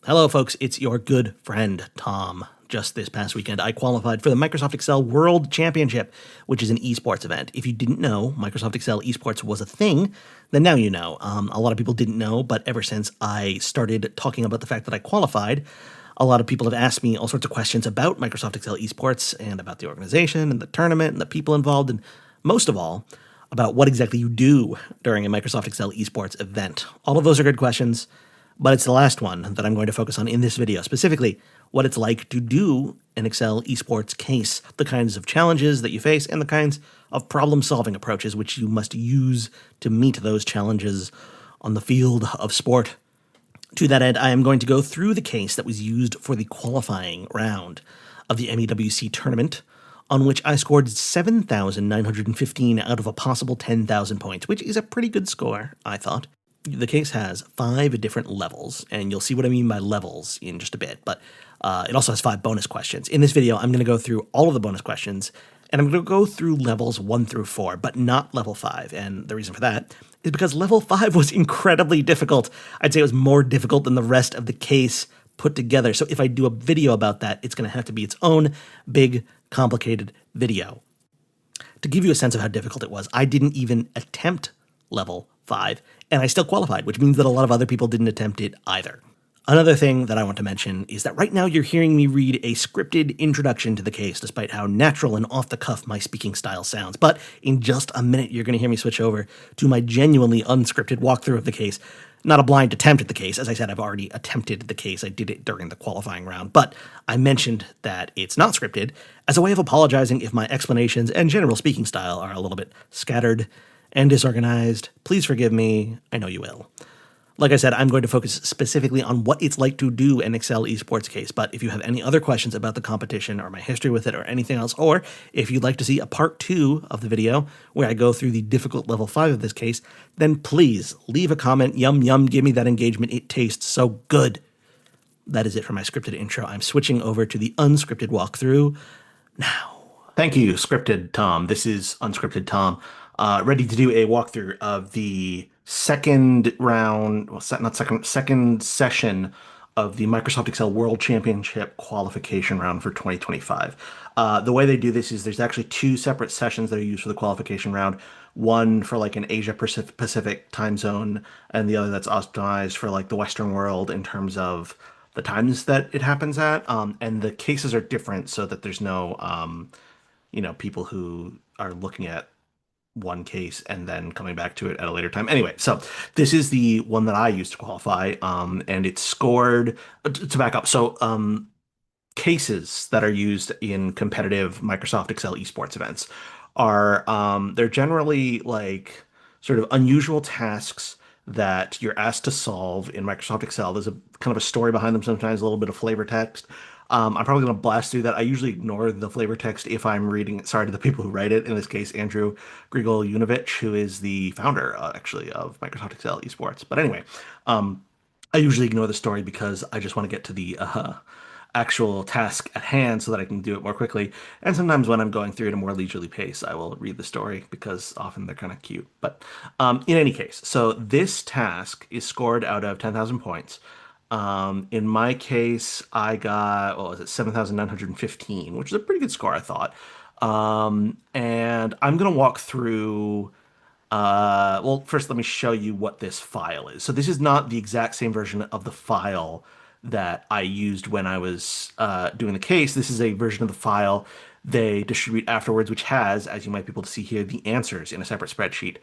Hello, folks. It's your good friend, Tom. Just this past weekend, I qualified for the Microsoft Excel World Championship, which is an esports event. If you didn't know Microsoft Excel esports was a thing, then now you know. A lot of people didn't know, but ever since I started talking about the fact that I qualified, a lot of people have asked me all sorts of questions about Microsoft Excel esports and about the organization and the tournament and the people involved, and most of all, about what exactly you do during a Microsoft Excel esports event. All of those are good questions. But it's the last one that I'm going to focus on in this video, specifically what it's like to do an Excel esports case, the kinds of challenges that you face, and the kinds of problem-solving approaches which you must use to meet those challenges on the field of sport. To that end, I am going to go through the case that was used for the qualifying round of the MEWC tournament, on which I scored 7,915 out of a possible 10,000 points, which is a pretty good score, I thought. The case has 5 different levels, and you'll see what I mean by levels in just a bit, but it also has 5 bonus questions. In this video, I'm going to go through all of the bonus questions, and I'm going to go through levels 1 through 4, but not level 5, and the reason for that is because level 5 was incredibly difficult. I'd say it was more difficult than the rest of the case put together, so if I do a video about that, it's going to have to be its own big, complicated video. To give you a sense of how difficult it was, I didn't even attempt level 5, and I still qualified, which means that a lot of other people didn't attempt it either. Another thing that I want to mention is that right now you're hearing me read a scripted introduction to the case, despite how natural and off-the-cuff my speaking style sounds. But in just a minute, you're going to hear me switch over to my genuinely unscripted walkthrough of the case. Not a blind attempt at the case. As I said, I've already attempted the case. I did it during the qualifying round. But I mentioned that it's not scripted as a way of apologizing if my explanations and general speaking style are a little bit scattered and disorganized. Please forgive me. I know you will. Like I said, I'm going to focus specifically on what it's like to do an Excel esports case, but if you have any other questions about the competition or my history with it or anything else, or if you'd like to see a part 2 of the video where I go through the difficult level 5 of this case, then please leave a comment. Yum, yum, give me that engagement. It tastes so good. That is it for my scripted intro. I'm switching over to the unscripted walkthrough now. Thank you, scripted Tom. This is unscripted Tom. Ready to do a walkthrough of the second round, well, second session of the Microsoft Excel World Championship qualification round for 2025. The way they do this is there's actually 2 separate sessions that are used for the qualification round. One for like an Asia Pacific time zone, and the other that's optimized for like the Western world in terms of the times that it happens at. And the cases are different so that there's no, people who are looking at one case and then coming back to it at a later time. Anyway, so this is the one that I used to qualify, and it's scored to back up. So cases that are used in competitive Microsoft Excel esports events are they're generally like sort of unusual tasks that you're asked to solve in Microsoft Excel. There's a kind of a story behind them, sometimes a little bit of flavor text. I'm probably going to blast through that. I usually ignore the flavor text if I'm reading it. Sorry to the people who write it. In this case, Andrew Grigol-Yunovich, who is the founder, actually, of Microsoft Excel esports. But anyway, I usually ignore the story because I just want to get to the actual task at hand so that I can do it more quickly. And sometimes when I'm going through at a more leisurely pace, I will read the story because often they're kind of cute. But in any case, so this task is scored out of 10,000 points. In my case, I got, 7,915, which is a pretty good score, I thought. And I'm going to walk through, first let me show you what this file is. So this is not the exact same version of the file that I used when I was doing the case. This is a version of the file they distribute afterwards, which has, as you might be able to see here, the answers in a separate spreadsheet,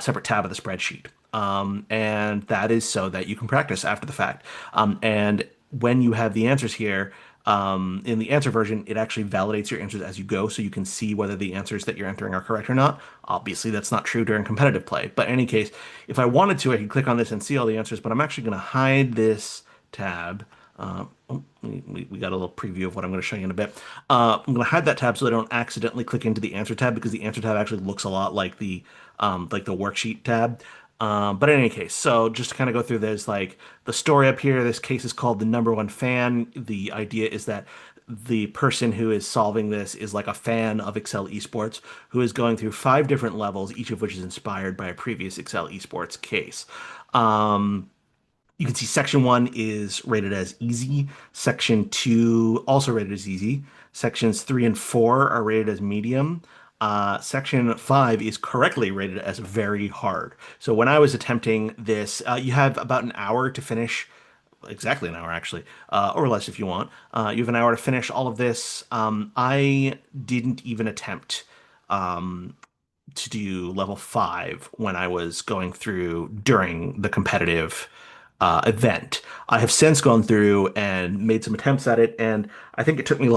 separate tab of the spreadsheet. And that is so that you can practice after the fact. And when you have the answers here, in the answer version, it actually validates your answers as you go, so you can see whether the answers that you're entering are correct or not. Obviously, that's not true during competitive play. But in any case, if I wanted to, I could click on this and see all the answers, but I'm actually going to hide this tab. We got a little preview of what I'm going to show you in a bit. I'm going to hide that tab so I don't accidentally click into the answer tab, because the answer tab actually looks a lot like the worksheet tab. But in any case, so just to kind of go through, there's like the story up here. This case is called The Number One Fan. The idea is that the person who is solving this is like a fan of Excel esports who is going through 5 different levels, each of which is inspired by a previous Excel esports case. You can see section 1 is rated as easy. Section 2 also rated as easy. Sections 3 and 4 are rated as medium. Section 5 is correctly rated as very hard. So when I was attempting this, you have about an hour to finish, exactly an hour actually, or less if you want. You have an hour to finish all of this. I didn't even attempt to do level 5 when I was going through during the competitive event. I have since gone through and made some attempts at it, and I think it took me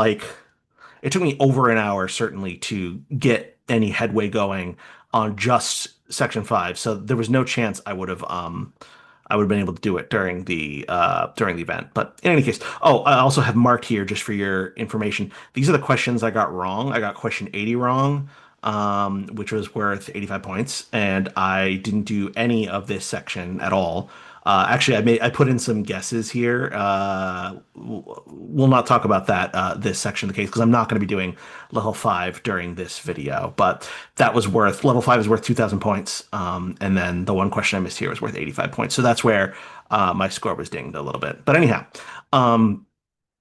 over an hour certainly to get any headway going on just section 5. So there was no chance I would have been able to do it during the event. But in any case, oh, I also have marked here just for your information. These are the questions I got wrong. I got question 80 wrong, which was worth 85 points, and I didn't do any of this section at all. Actually, I put in some guesses here. We'll not talk about that this section of the case because I'm not going to be doing level 5 during this video. But that was worth level 5 is worth 2,000 points, and then the one question I missed here was worth 85 points. So that's where my score was dinged a little bit. But anyhow,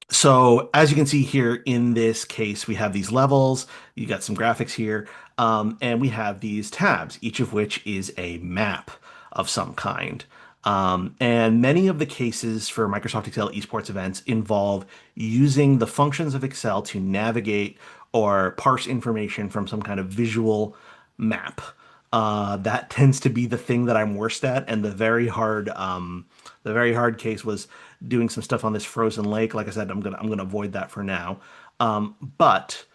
so as you can see here in this case, we have these levels. You got some graphics here, and we have these tabs, each of which is a map of some kind. And many of the cases for Microsoft Excel esports events involve using the functions of Excel to navigate or parse information from some kind of visual map. That tends to be the thing that I'm worst at, and the very hard case was doing some stuff on this frozen lake. Like I said, I'm gonna avoid that for now. But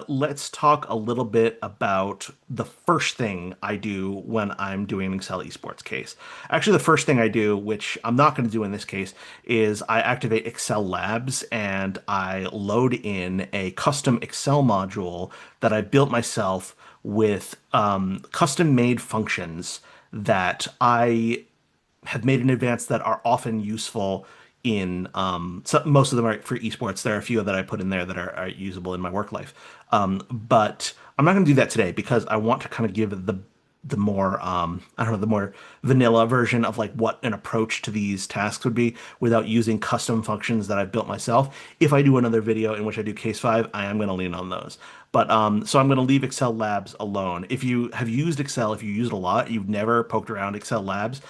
let's talk a little bit about the first thing I do when I'm doing an Excel esports case. Actually, the first thing I do, which I'm not going to do in this case, is I activate Excel Labs and I load in a custom Excel module that I built myself with custom-made functions that I have made in advance that are often useful in most of them are for esports. There are a few that I put in there that are usable in my work life. But I'm not going to do that today because I want to kind of give the more I don't know, the more vanilla version of like what an approach to these tasks would be without using custom functions that I've built myself. If I do another video in which I do case 5, I am going to lean on those. But so I'm going to leave Excel Labs alone. If you have used Excel, if you use it a lot, you've never poked around Excel Labs,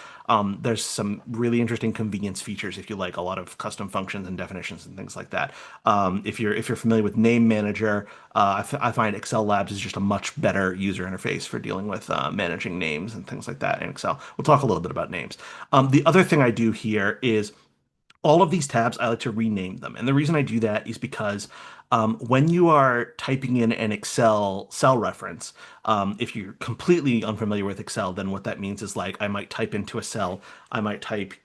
there's some really interesting convenience features if you like a lot of custom functions and definitions and things like that. If you're familiar with Name Manager, I find Excel Labs is just a much better user interface for dealing with managing names and things like that in Excel. We'll talk a little bit about names. The other thing I do here is all of these tabs, I like to rename them. And the reason I do that is because when you are typing in an Excel cell reference, if you're completely unfamiliar with Excel, then what that means is like I might type into a cell, I might type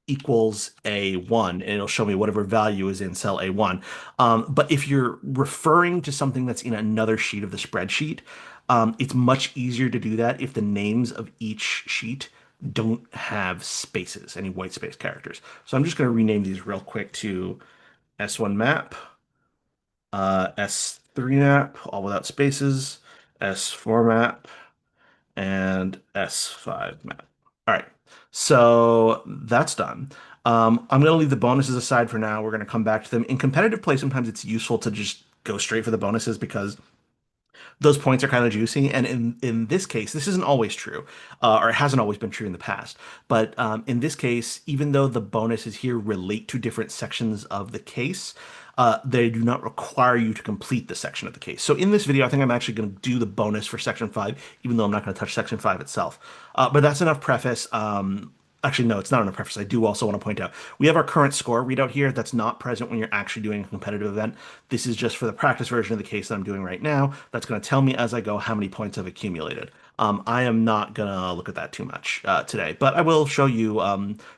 equals A1 and it'll show me whatever value is in cell A1. But if you're referring to something that's in another sheet of the spreadsheet, it's much easier to do that if the names of each sheet don't have spaces, any white space characters. So I'm just going to rename these real quick to S1 map, S3 map, all without spaces, S4 map, and S5 map. All right, so that's done. I'm going to leave the bonuses aside for now. We're going to come back to them. In competitive play, sometimes it's useful to just go straight for the bonuses because those points are kind of juicy. And in this case, this isn't always true, or it hasn't always been true in the past. But in this case, even though the bonuses here relate to different sections of the case, they do not require you to complete the section of the case. So in this video, I think I'm actually going to do the bonus for section 5, even though I'm not going to touch section 5 itself. But that's enough preface. Actually, no, it's not enough preface. I do also want to point out we have our current score readout here. That's not present when you're actually doing a competitive event. This is just for the practice version of the case that I'm doing right now. That's going to tell me as I go how many points I've accumulated. I am not going to look at that too much today, but I will show you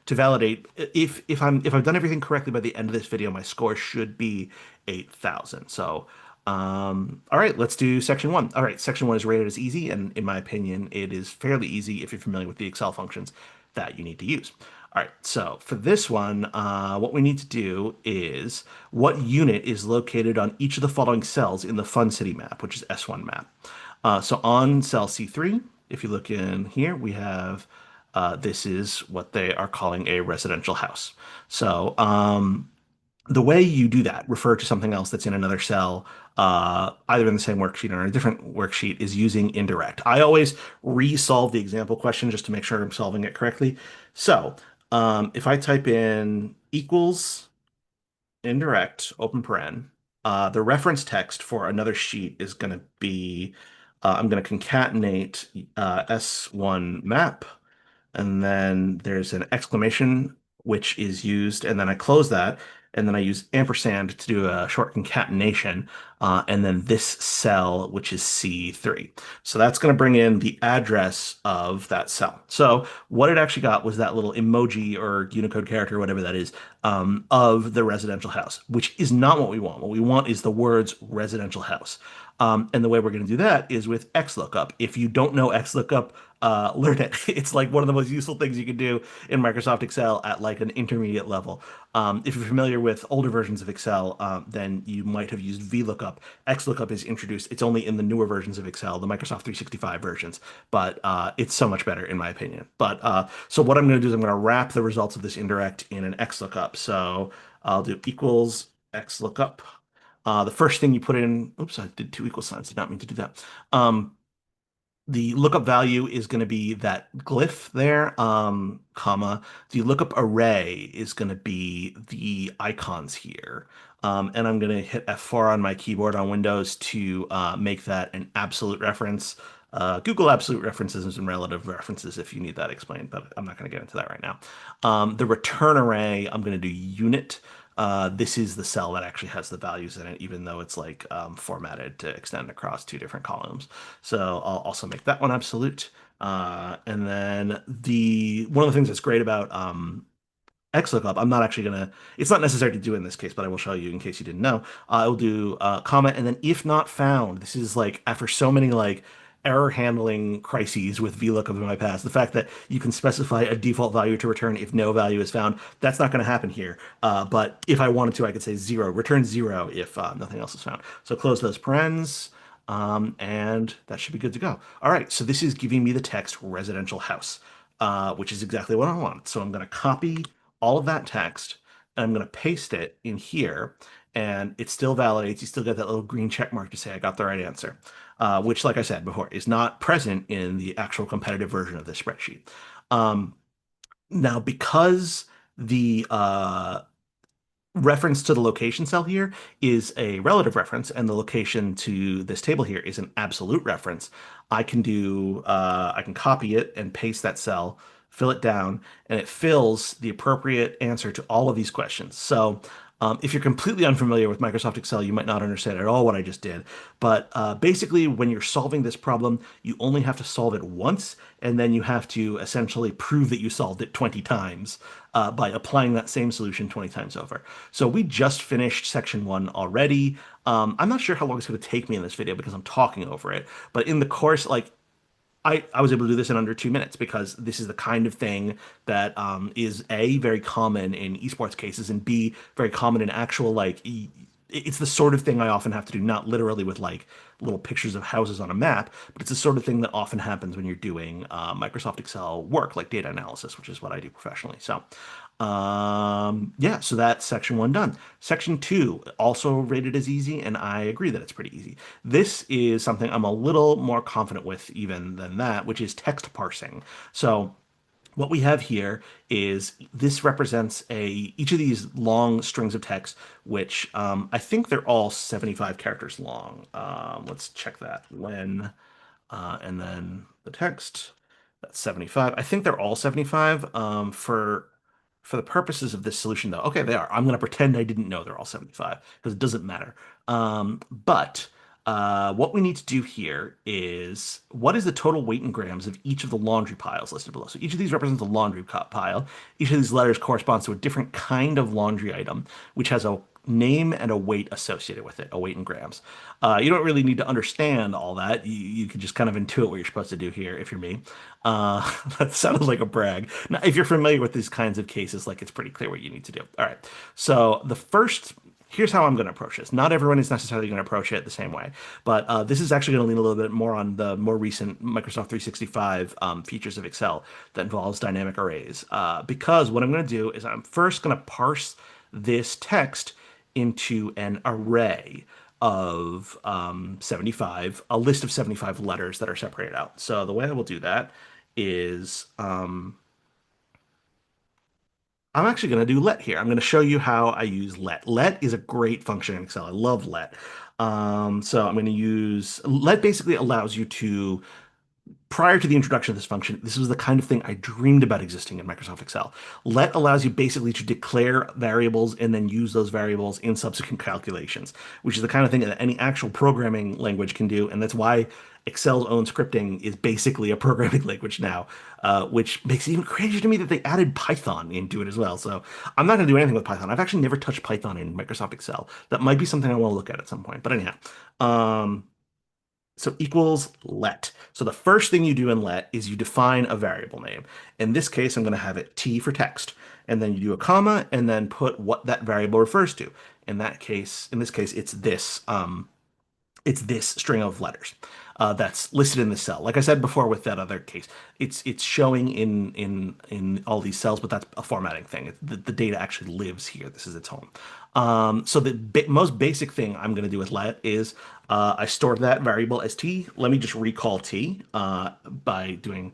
to validate if I've done everything correctly by the end of this video, my score should be 8,000. So all right, let's do section 1. All right, section 1 is rated as easy, and in my opinion, it is fairly easy if you're familiar with the Excel functions that you need to use. All right, so for this one, what we need to do is what unit is located on each of the following cells in the Fun City map, which is S1 map. So on cell C3, if you look in here, we have this is what they are calling a residential house. So the way you do that, refer to something else that's in another cell, either in the same worksheet or in a different worksheet, is using indirect. I always resolve the example question just to make sure I'm solving it correctly. So if I type in equals indirect, open paren, the reference text for another sheet is going to be, I'm going to concatenate S1 map, and then there's an exclamation which is used, and then I close that, and then I use ampersand to do a short concatenation, and then this cell, which is C3. So that's going to bring in the address of that cell. So what it actually got was that little emoji or Unicode character, whatever that is, of the residential house, which is not what we want. What we want is the words residential house. And the way we're going to do that is with XLOOKUP. If you don't know XLOOKUP, learn it. It's like one of the most useful things you can do in Microsoft Excel at like an intermediate level. If you're familiar with older versions of Excel, then you might have used VLOOKUP. XLOOKUP is introduced. It's only in the newer versions of Excel, the Microsoft 365 versions, but it's so much better in my opinion. But so what I'm going to do is I'm going to wrap the results of this indirect in an XLOOKUP. So I'll do equals XLOOKUP. The first thing you put in, oops, I did two equal signs, did not mean to do that. The lookup value is going to be that glyph there, comma. The lookup array is going to be the icons here. And I'm going to hit F4 on my keyboard on Windows to make that an absolute reference. Google absolute references and relative references if you need that explained, but I'm not going to get into that right now. The return array, I'm going to do unit. This is the cell that actually has the values in it, even though it's like formatted to extend across two different columns. So I'll also make that one absolute. And then the one of the things that's great about XLOOKUP, I'm not actually gonna, it's not necessary to do in this case, but I will show you in case you didn't know. I will do comma and then if not found. This is like after so many like error handling crises with VLOOKUP in my past, the fact that you can specify a default value to return if no value is found, that's not going to happen here. But if I wanted to, I could say zero, return zero if nothing else is found. So close those parens. And that should be good to go. All right, so this is giving me the text residential house, which is exactly what I want. So I'm going to copy all of that text and I'm going to paste it in here and it still validates. You still get that little green check mark to say I got the right answer, which, like I said before, is not present in the actual competitive version of this spreadsheet. Now, because the reference to the location cell here is a relative reference and the location to this table here is an absolute reference, I can copy it and paste that cell, fill it down, and it fills the appropriate answer to all of these questions. So if you're completely unfamiliar with Microsoft Excel, you might not understand at all what I just did. But basically, when you're solving this problem, you only have to solve it once, and then you have to essentially prove that you solved it 20 times by applying that same solution 20 times over. So we just finished section one already. I'm not sure how long it's going to take me in this video because I'm talking over it. But in the course, like I was able to do this in under 2 minutes because this is the kind of thing that is A, very common in esports cases, and B, very common in actual, like, it's the sort of thing I often have to do, not literally with like little pictures of houses on a map, but it's the sort of thing that often happens when you're doing Microsoft Excel work, like data analysis, which is what I do professionally. So yeah, so that's section one done. Section two, also rated as easy, and I agree that it's pretty easy. This is something I'm a little more confident with even than that, which is text parsing. So what we have here is this represents each of these long strings of text, which I think they're all 75 characters long. Let's check that. When and then the text, that's 75. I think they're all 75 for the purposes of this solution, though. Okay, they are. I'm going to pretend I didn't know they're all 75 because it doesn't matter. But what we need to do here is what is the total weight in grams of each of the laundry piles listed below? So each of these represents a laundry pile. Each of these letters corresponds to a different kind of laundry item, which has a name and a weight associated with it, a weight in grams. You don't really need to understand all that. You can just kind of intuit what you're supposed to do here if you're me. That sounded like a brag. Now, if you're familiar with these kinds of cases, like it's pretty clear what you need to do. All right. So the first here's how I'm going to approach this. Not everyone is necessarily going to approach it the same way, but this is actually going to lean a little bit more on the more recent Microsoft 365 features of Excel that involves dynamic arrays. Because what I'm going to do is I'm first going to parse this text into an array of 75, a list of 75 letters that are separated out. So the way I will do that is I'm actually going to do let here. I'm going to show you how I use let. Let is a great function in Excel. I love let. So I'm going to use let basically allows you to prior to the introduction of this function, this was the kind of thing I dreamed about existing in Microsoft Excel. Let allows you basically to declare variables and then use those variables in subsequent calculations, which is the kind of thing that any actual programming language can do. And that's why Excel's own scripting is basically a programming language now, which makes it even crazier to me that they added Python into it as well. So I'm not going to do anything with Python. I've actually never touched Python in Microsoft Excel. That might be something I want to look at some point. But anyhow, um, so equals let. So the first thing you do in let is you define a variable name. In this case, I'm going to have it t for text. And then you do a comma and then put what that variable refers to. In this case, it's this string of letters that's listed in the cell. Like I said before with that other case, it's showing in all these cells, but that's a formatting thing. The data actually lives here. This is its home. So the most basic thing I'm going to do with let is I store that variable as t. Let me just recall t by doing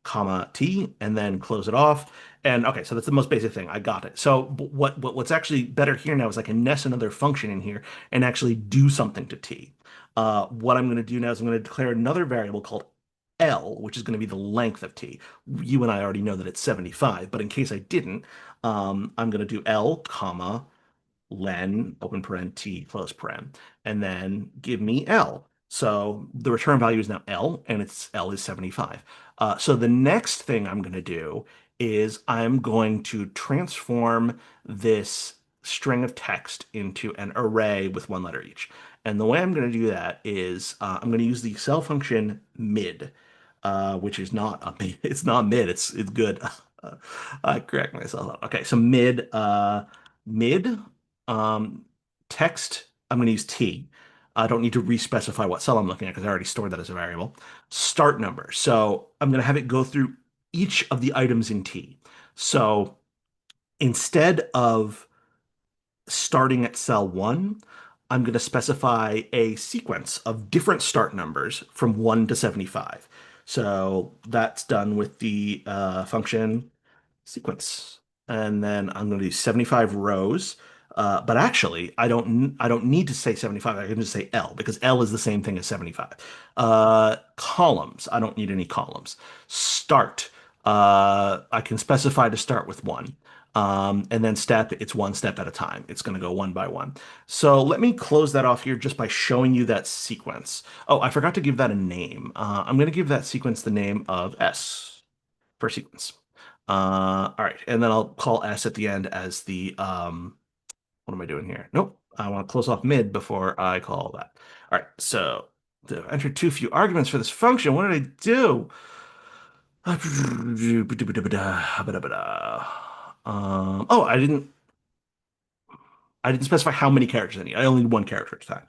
comma t and then close it off. And okay, so that's the most basic thing. I got it. So what's actually better here now is I can nest another function in here and actually do something to t. What I'm going to do now is I'm going to declare another variable called L, which is going to be the length of t. You and I already know that it's 75, but in case I didn't, I'm going to do L, comma, len, open paren, t, close paren, and then give me L. So the return value is now L, and its L is 75. So the next thing I'm going to do is I'm going to transform this string of text into an array with one letter each. And the way I'm going to do that is I'm going to use the Excel function mid, which is not a mid. It's not mid. It's good. I correct myself. Okay, so mid um, text. I'm going to use T. I don't need to re-specify what cell I'm looking at because I already stored that as a variable. Start number. So I'm going to have it go through each of the items in T. So instead of starting at cell 1, I'm going to specify a sequence of different start numbers from 1 to 75. So that's done with the function sequence. And then I'm going to do 75 rows. But actually, I don't need to say 75. I can just say L because L is the same thing as 75. Columns. I don't need any columns. Start. I can specify to start with 1. And then step, it's one step at a time. It's going to go one by one. So let me close that off here just by showing you that sequence. Oh, I forgot to give that a name. I'm going to give that sequence the name of S for sequence. All right, and then I'll call S at the end as the, what am I doing here? Nope, I want to close off mid before I call that. All right, so to enter too few arguments for this function, what did I do? Oh, I didn't specify how many characters I need. I only need one character at a time.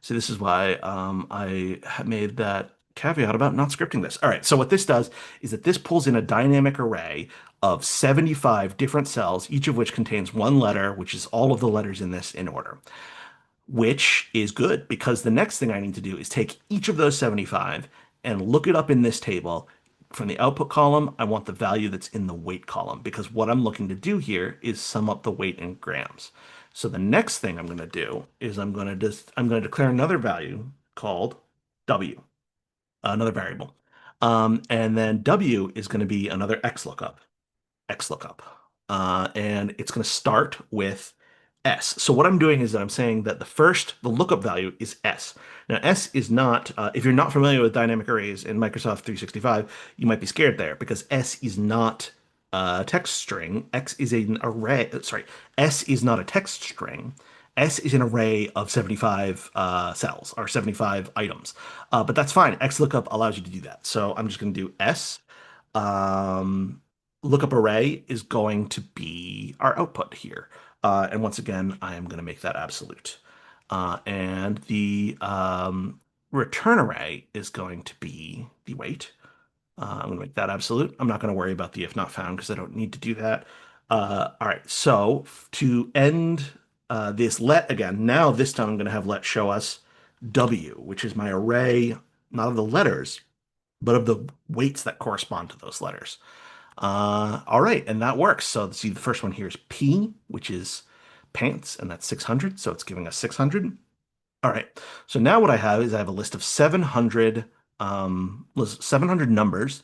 So this is why I made that caveat about not scripting this. All right, so what this does is that this pulls in a dynamic array of 75 different cells, each of which contains one letter, which is all of the letters in this in order, which is good because the next thing I need to do is take each of those 75 and look it up in this table. From the output column, I want the value that's in the weight column because what I'm looking to do here is sum up the weight in grams. So the next thing I'm going to do is I'm going to declare another value called W, another variable. And then W is going to be another X lookup. And it's going to start with S. So what I'm doing is that I'm saying that the lookup value is S. Now, S is not, if you're not familiar with dynamic arrays in Microsoft 365, you might be scared there because S is not a text string. X is an array, sorry, S is not a text string. S is an array of 75 cells or 75 items. But that's fine. XLOOKUP allows you to do that. So I'm just going to do S. Um, Lookup array is going to be our output here. And once again, I am going to make that absolute. And the return array is going to be the weight. I'm going to make that absolute. I'm not going to worry about the if not found because I don't need to do that. All right, so to end this let again, now this time I'm going to have let show us W, which is my array, not of the letters, but of the weights that correspond to those letters. All right, and that works. So see, the first one here is P, which is pants, and that's 600, so it's giving us 600. All right, so now what I have is I have a list of 700 numbers,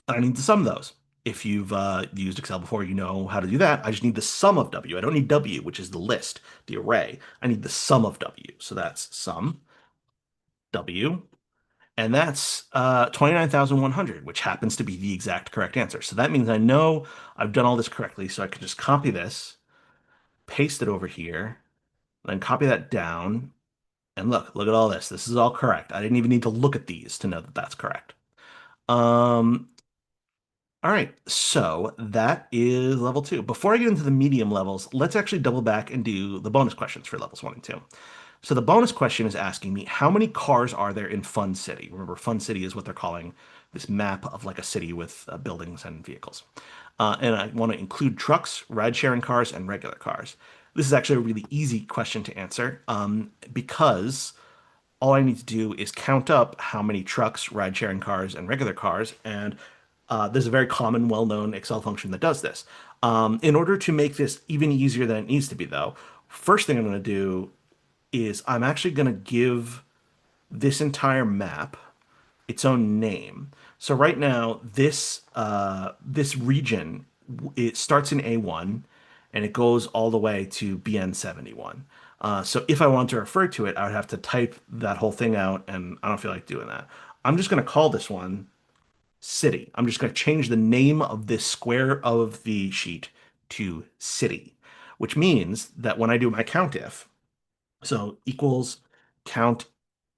and I need to sum those. If you've used Excel before, you know how to do that. I just need the sum of W. I don't need W, which is the list, the array. I need the sum of W. So that's sum W, and that's 29,100, which happens to be the exact correct answer. So that means I know I've done all this correctly, so I can just copy this, paste it over here, then copy that down, and look at all this. This is all correct. I didn't even need to look at these to know that that's correct. Um, all right, so that is level two. Before I get into the medium levels, let's actually double back and do the bonus questions for levels one and two. So the bonus question is asking me, how many cars are there in Fun City? Remember, Fun City is what they're calling this map of like a city with buildings and vehicles. And I want to include trucks, ride-sharing cars, and regular cars. This is actually a really easy question to answer because all I need to do is count up how many trucks, ride-sharing cars, and regular cars, and there's a very common, well-known Excel function that does this. In order to make this even easier than it needs to be, though, first thing I'm going to do is I'm actually going to give this entire map its own name. So right now, this region it starts in A1 and it goes all the way to BN71. So if I want to refer to it, I would have to type that whole thing out, and I don't feel like doing that. I'm just going to call this one city. I'm just going to change the name of this square of the sheet to city, which means that when I do my COUNTIF, so equals count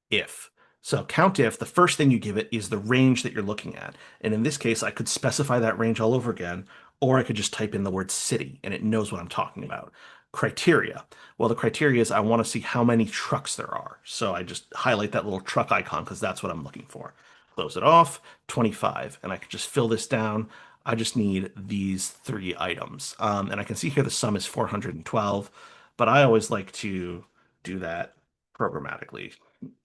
if. So count if, the first thing you give it is the range that you're looking at. And in this case, I could specify that range all over again, or I could just type in the word city and it knows what I'm talking about. Criteria. Well, the criteria is I want to see how many trucks there are. So I just highlight that little truck icon because that's what I'm looking for. Close it off, 25. And I can just fill this down. I just need these three items. And I can see here the sum is 412, but I always like to do that programmatically,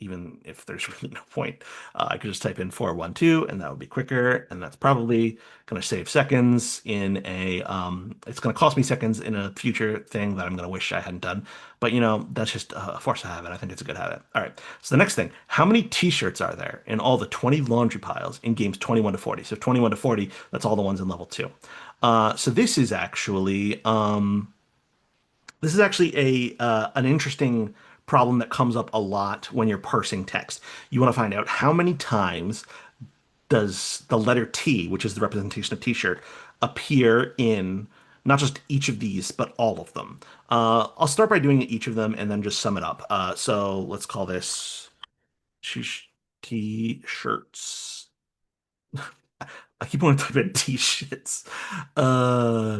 even if there's really no point. I could just type in 412 and that would be quicker. And that's probably going to save seconds in it's going to cost me seconds in a future thing that I'm going to wish I hadn't done. But that's just a force of habit. I think it's a good habit. All right. So the next thing, how many t-shirts are there in all the 20 laundry piles in games 21 to 40? So 21 to 40, that's all the ones in level two. So this is actually a an interesting problem that comes up a lot when you're parsing text. You want to find out how many times does the letter T, which is the representation of t-shirt, appear in not just each of these, but all of them. I'll start by doing each of them and then just sum it up. So let's call this t-shirts. I keep wanting to type in t-shits.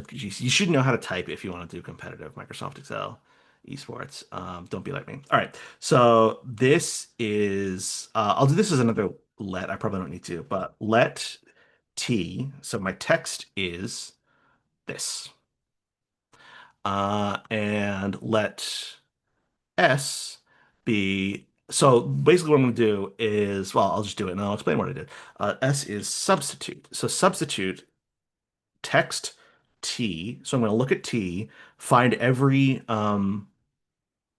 Geez, you should know how to type if you want to do competitive Microsoft Excel esports. Don't be like me. All right, so this is I'll do this as another let. I probably don't need to, but let t. So my text is this, and let s be. So basically, what I'm going to do is, well, I'll just do it and I'll explain what I did. S is substitute. So substitute text T. So I'm going to look at T, find every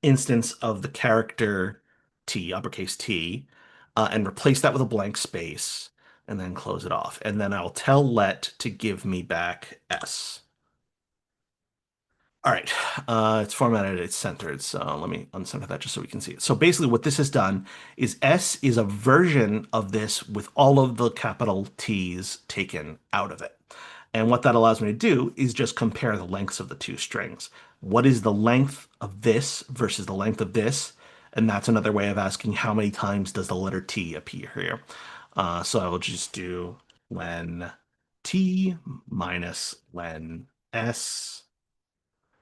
instance of the character T, uppercase T, and replace that with a blank space, and then close it off. And then I'll tell let to give me back S. All right, it's formatted, it's centered, so let me uncenter that just so we can see it. So basically what this has done is S is a version of this with all of the capital T's taken out of it. And what that allows me to do is just compare the lengths of the two strings. What is the length of this versus the length of this? And that's another way of asking how many times does the letter T appear here. So I will just do when T minus when S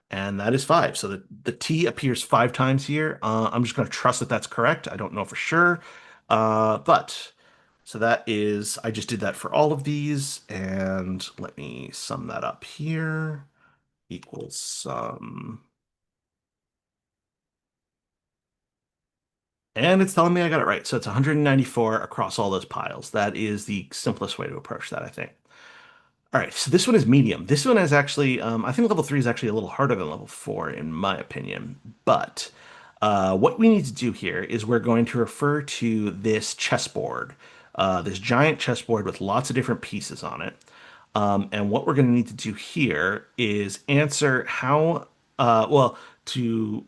And that is five. So the T appears five times here. I'm just going to trust that that's correct. I don't know for sure. But so that is, I just did that for all of these. And let me sum that up here. Equals sum. And it's telling me I got it right. So it's 194 across all those piles. That is the simplest way to approach that, I think. All right, so this one is medium. This one is actually, I think level three is actually a little harder than level four, in my opinion. But what we need to do here is we're going to refer to this chessboard, this giant chessboard with lots of different pieces on it. And what we're going to need to do here is answer how, well, to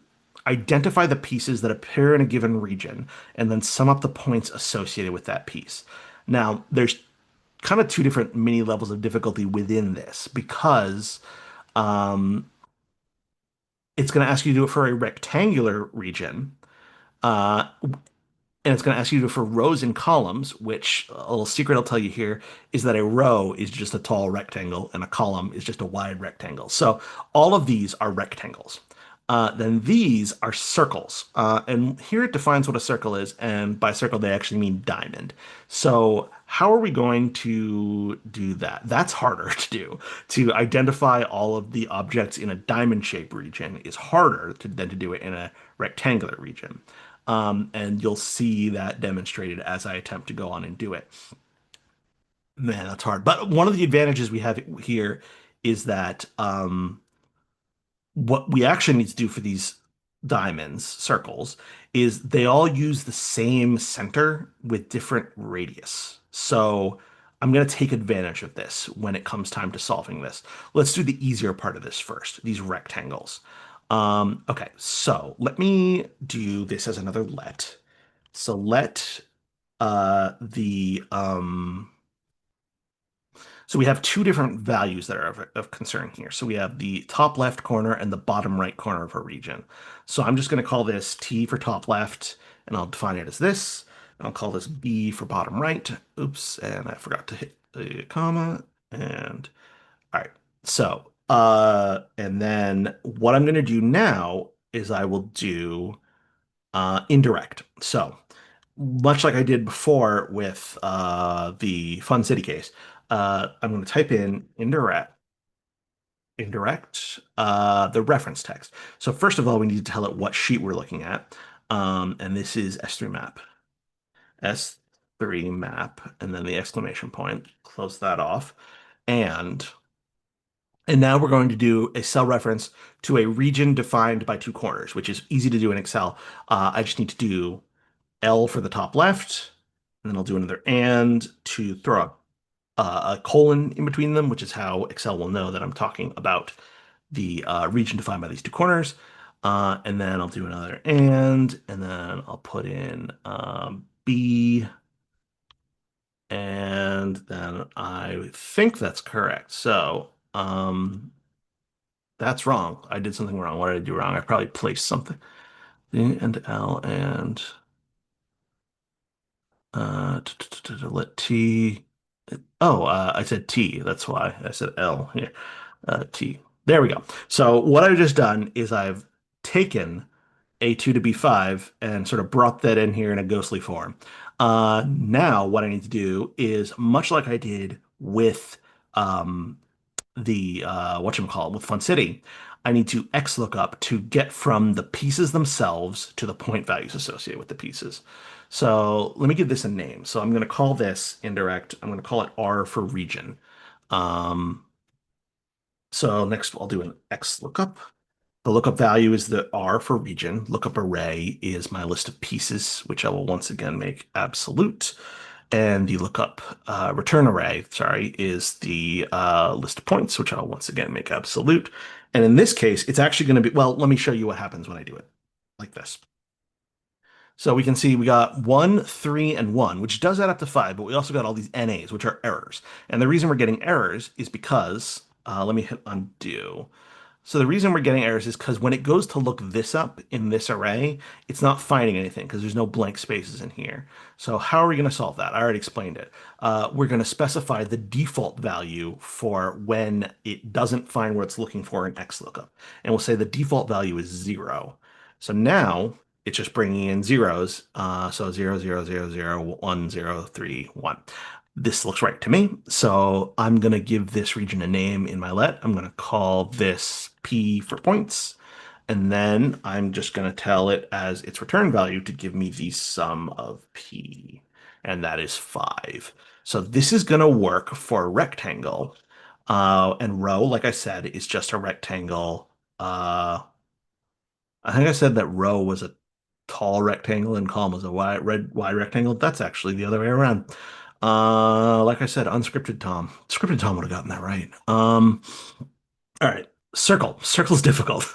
identify the pieces that appear in a given region and then sum up the points associated with that piece. Now, there's kind of two different mini levels of difficulty within this because it's going to ask you to do it for a rectangular region. And it's going to ask you to do it for rows and columns, which a little secret I'll tell you here is that a row is just a tall rectangle and a column is just a wide rectangle. So all of these are rectangles. Then these are circles. And here it defines what a circle is. And by circle, they actually mean diamond. So how are we going to do that? That's harder to do. To identify all of the objects in a diamond shaped region is harder than to do it in a rectangular region. And you'll see that demonstrated as I attempt to go on and do it. Man, that's hard. But one of the advantages we have here is that what we actually need to do for these diamonds, circles, is they all use the same center with different radius. So I'm going to take advantage of this when it comes time to solving this. Let's do the easier part of this first, these rectangles. Okay, so let me do this as another let. So let the so we have two different values that are of concern here. So we have the top left corner and the bottom right corner of a region. So I'm just going to call this T for top left, and I'll define it as this. And I'll call this B for bottom right. Oops, and I forgot to hit the comma. And all right. So, and then what I'm going to do now is I will do indirect. So much like I did before with the Fun City case, I'm going to type in the reference text. So first of all, we need to tell it what sheet we're looking at. And this is S3 map. S3 map, and then the exclamation point. Close that off. And now we're going to do a cell reference to a region defined by two corners, which is easy to do in Excel. I just need to do L for the top left, and then I'll do another and to throw a colon in between them, which is how Excel will know that I'm talking about the region defined by these two corners. And then I'll do another and then I'll put in B, and then I think that's correct. So that's wrong. I did something wrong. What did I do wrong? I probably placed something. D and L and let T. Oh, I said T. That's why I said L. Yeah, T. There we go. So what I've just done is I've taken A2 to B5 and sort of brought that in here in a ghostly form. Now what I need to do is much like I did with the whatchamacallit with Fun City, I need to XLOOKUP to get from the pieces themselves to the point values associated with the pieces. So let me give this a name. So I'm going to call this indirect. I'm going to call it R for region. Um, so next I'll do an XLOOKUP. The lookup value is the R for region. Lookup array is my list of pieces, which I will once again make absolute. And the lookup return array, sorry, is the list of points, which I'll once again make absolute. And in this case, it's actually going to be, well, let me show you what happens when I do it like this. So we can see we got 1, 3, and 1, which does add up to 5, but we also got all these NAs, which are errors. And the reason we're getting errors is because, let me hit undo. So the reason we're getting errors is because when it goes to look this up in this array, it's not finding anything because there's no blank spaces in here. So how are we going to solve that? I already explained it. We're going to specify the default value for when it doesn't find what it's looking for in XLOOKUP. And we'll say the default value is 0. So now it's just bringing in zeros. So 0, 0, 0, 0, 0, 1, 0, 3, 1. This looks right to me. So I'm going to give this region a name in my let. I'm going to call this P for points. And then I'm just going to tell it as its return value to give me the sum of P. And that is 5. So this is going to work for a rectangle. And row, like I said, is just a rectangle. I think I said that row was a tall rectangle and column was a wide rectangle. That's actually the other way around. Like I said, unscripted Tom. Scripted Tom would have gotten that right. All right. Circle. Circle's difficult.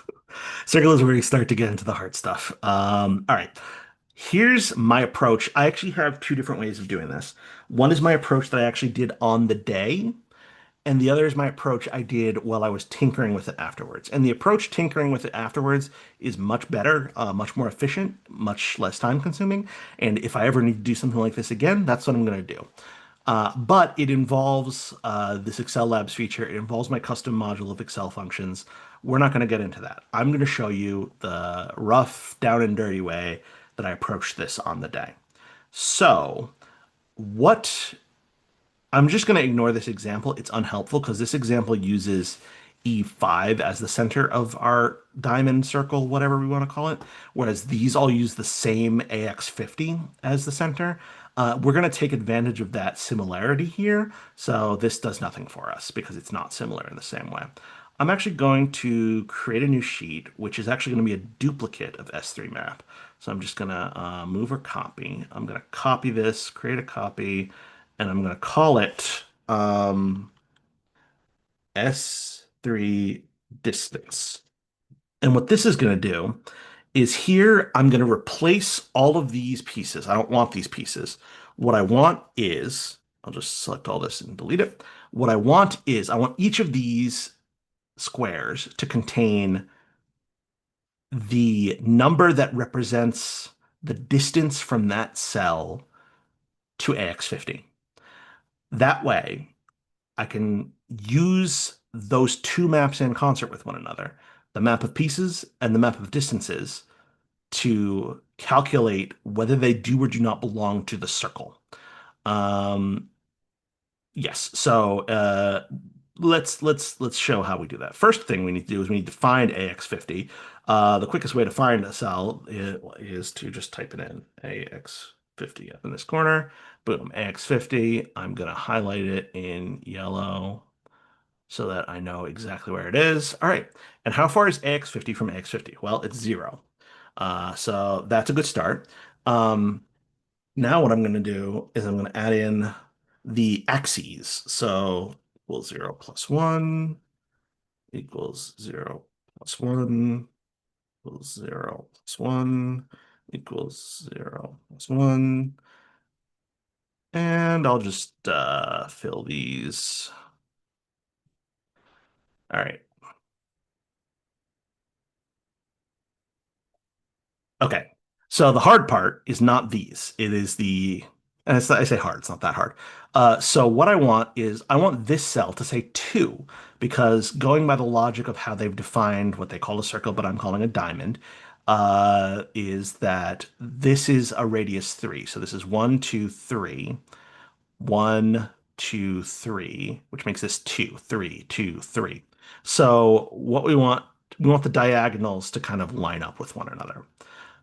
Circle is where you start to get into the hard stuff. All right. Here's my approach. I actually have two different ways of doing this. One is my approach that I actually did on the day, and the other is my approach I did while I was tinkering with it afterwards. And the approach tinkering with it afterwards is much better, much more efficient, much less time consuming. And if I ever need to do something like this again, that's what I'm going to do. But it involves this Excel Labs feature. It involves my custom module of Excel functions. We're not going to get into that. I'm going to show you the rough, down and dirty way that I approached this on the day. So, what I'm just going to ignore this example. It's unhelpful because this example uses E5 as the center of our diamond circle, whatever we want to call it, whereas these all use the same AX50 as the center. We're going to take advantage of that similarity here, so this does nothing for us because it's not similar in the same way. I'm actually going to create a new sheet, which is actually going to be a duplicate of S3 map. So I'm just going to move or copy. I'm going to copy this, create a copy, and I'm going to call it S3 distance. And what this is going to do is here I'm going to replace all of these pieces. I don't want these pieces. What I want is, I'll just select all this and delete it. What I want is, I want each of these squares to contain the number that represents the distance from that cell to AX50. That way, I can use those two maps in concert with one another, the map of pieces and the map of distances, to calculate whether they do or do not belong to the circle. Um, yes, so let's show how we do that. First thing we need to do is we need to find AX50. The quickest way to find a cell is to just type it in, AX50 up in this corner. Boom, AX50. I'm going to highlight it in yellow so that I know exactly where it is. All right, and how far is AX50 from AX50? Well, it's 0. So that's a good start. Now what I'm going to do is I'm going to add in the axes. So equals 0 plus 1 equals 0 plus 1 equals 0 plus 1 equals 0 plus 1. And I'll just fill these. All right. Okay. So the hard part is not these. It is and I say hard, it's not that hard. So what I want is I want this cell to say 2 because going by the logic of how they've defined what they call a circle, but I'm calling a diamond, is that this is a radius 3. So this is 1, 2, 3. 1, 2, 3, which makes this 2, 3, 2, 3. So what we want the diagonals to kind of line up with one another.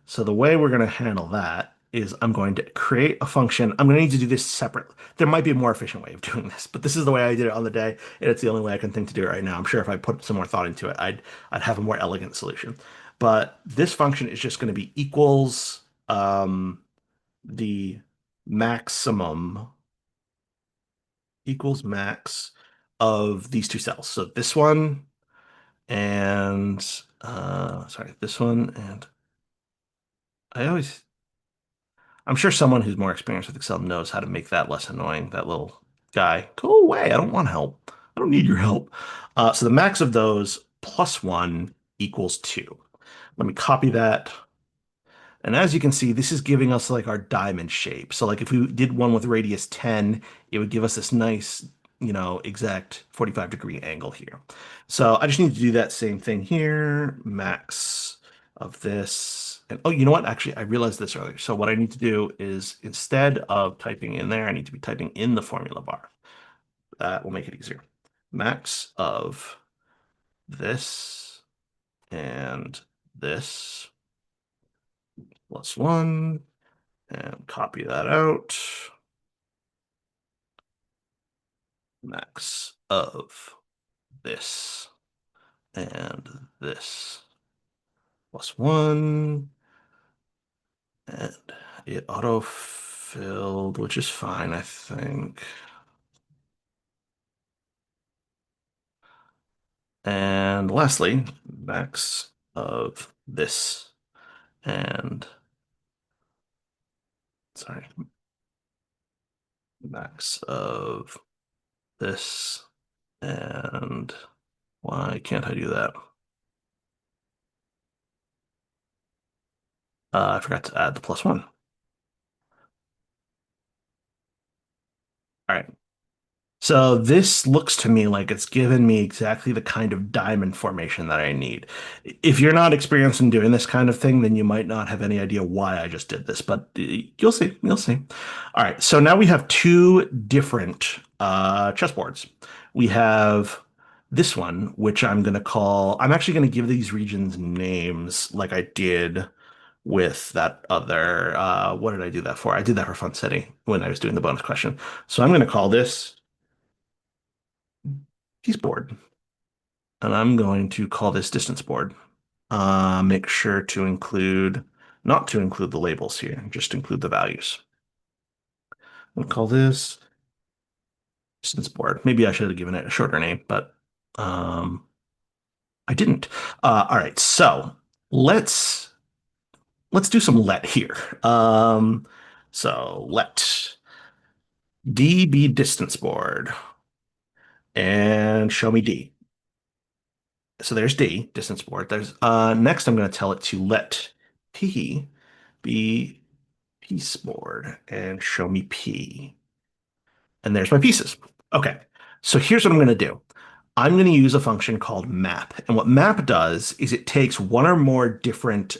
So the way we're going to handle that is I'm going to create a function. I'm going to need to do this separately. There might be a more efficient way of doing this, but this is the way I did it on the day, and it's the only way I can think to do it right now. I'm sure if I put some more thought into it, I'd have a more elegant solution. But this function is just going to be equals the maximum equals max of these two cells. So this one and sorry, this one and I always I'm sure someone who's more experienced with Excel knows how to make that less annoying. That little guy, go away. I don't want help. I don't need your help. So the max of those plus 1 equals 2. Let me copy that. And as you can see, this is giving us like our diamond shape. So like if we did one with radius 10, it would give us this nice, exact 45-degree angle here. So I just need to do that same thing here, max of this. And oh, you know what? Actually, I realized this earlier. So what I need to do is instead of typing in there, I need to be typing in the formula bar. That will make it easier. Max of this and this plus 1. And copy that out. Max of this and this plus 1. And it auto-filled, which is fine, I think. And lastly, max of this and, sorry, max of this and why can't I do that? I forgot to add the plus 1. All right. So this looks to me like it's given me exactly the kind of diamond formation that I need. If you're not experienced in doing this kind of thing, then you might not have any idea why I just did this, but you'll see. You'll see. All right. So now we have two different chessboards. We have this one, which I'm actually going to give these regions names like I did with that other, what did I do that for? I did that for Fun City when I was doing the bonus question. So I'm going to call this piece board, and I'm going to call this distance board. Make sure to not to include the labels here, just include the values. We'll call this distance board. Maybe I should have given it a shorter name, but um, I didn't. All right, so let's do some let here. So let D be distance board and show me D. So there's D, distance board. There's next I'm going to tell it to let P be piece board and show me P. And there's my pieces. Okay, so here's what I'm going to do. I'm going to use a function called map. And what map does is it takes one or more different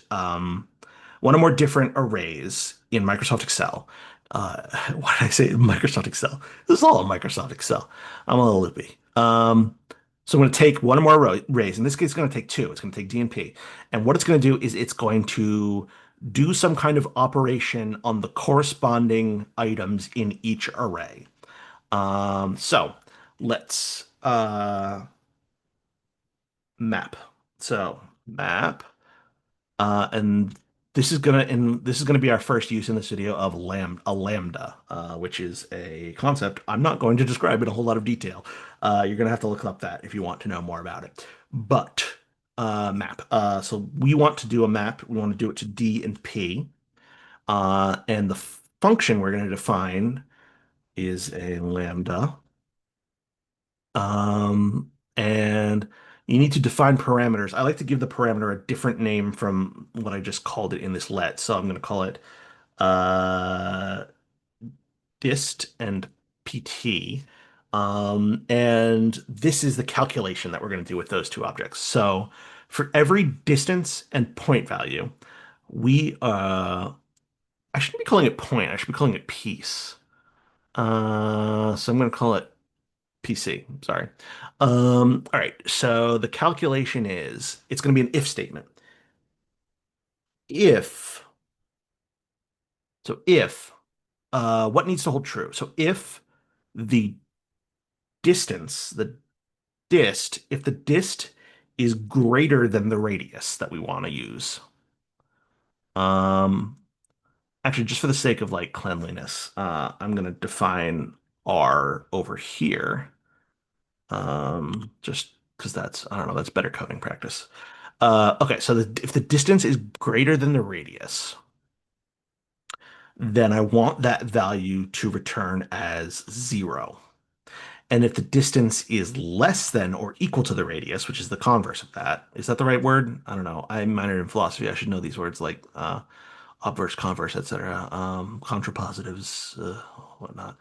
arrays in Microsoft Excel. Why did I say Microsoft Excel? This is all in Microsoft Excel. I'm a little loopy. So I'm going to take one or more arrays. In this case, it's going to take two. It's going to take D and P. And what it's going to do is it's going to do some kind of operation on the corresponding items in each array. So let's map. So map, and this is gonna be our first use in this video of a lambda, which is a concept. I'm not going to describe in a whole lot of detail. You're gonna have to look up that if you want to know more about it. But map. So we want to do a map. We want to do it to D and P, and the function we're going to define is a lambda. And you need to define parameters. I like to give the parameter a different name from what I just called it in this let. So I'm going to call it uh, dist and pt. And this is the calculation that we're going to do with those two objects. So for every distance and point value, I shouldn't be calling it point. I should be calling it piece. So I'm going to call it PC. Sorry. All right. So the calculation is it's going to be an if statement. If if what needs to hold true? So if the if the dist is greater than the radius that we want to use. Um, Actually, just for the sake of like cleanliness, I'm going to define R over here. Just because I don't know, that's better coding practice. Okay, so if the distance is greater than the radius, then I want that value to return as 0. And if the distance is less than or equal to the radius, which is the converse of that, is that the right word? I don't know. I'm minored in philosophy. I should know these words like obverse, converse, etc. Contrapositives, whatnot.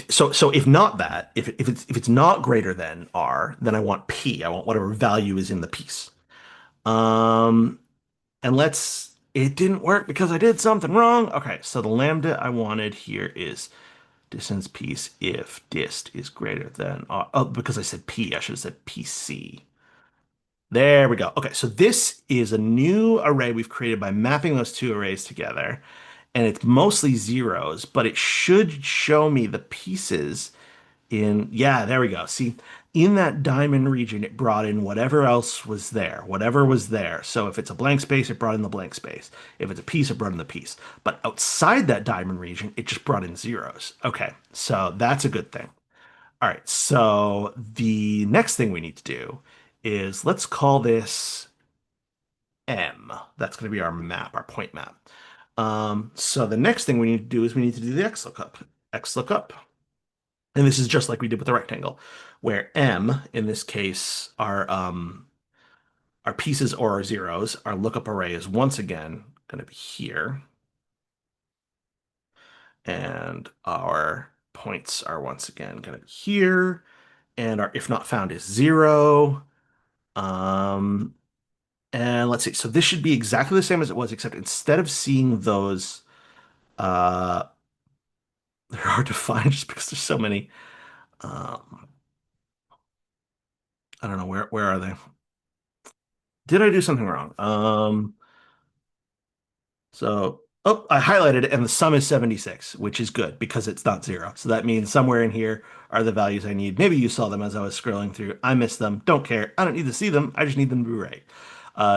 So if not that, if it's not greater than r, then I want p. I want whatever value is in the piece. Um, and it didn't work because I did something wrong. Okay, so the lambda I wanted here is distance piece if dist is greater than r. Oh, because I said p, I should have said pc. There we go. Okay, so this is a new array we've created by mapping those two arrays together, and it's mostly zeros, but it should show me the pieces yeah, there we go. See, in that diamond region, it brought in whatever else was there, whatever was there. So if it's a blank space, it brought in the blank space. If it's a piece, it brought in the piece. But outside that diamond region, it just brought in zeros. Okay, so that's a good thing. All right, so the next thing we need to do is let's call this M. That's going to be our map, our point map. So the next thing we need to do is we need to do the X lookup. X lookup. And this is just like we did with the rectangle, where M, in this case, our pieces or our zeros, our lookup array is once again going to be here. And our points are once again going to be here. And our if not found is 0. Um, and let's see. So this should be exactly the same as it was, except instead of seeing those, uh, they're hard to find just because there's so many. Um, I don't know, where are they? Did I do something wrong? Oh, I highlighted it and the sum is 76, which is good because it's not 0. So that means somewhere in here are the values I need. Maybe you saw them as I was scrolling through. I missed them. Don't care. I don't need to see them. I just need them to be right.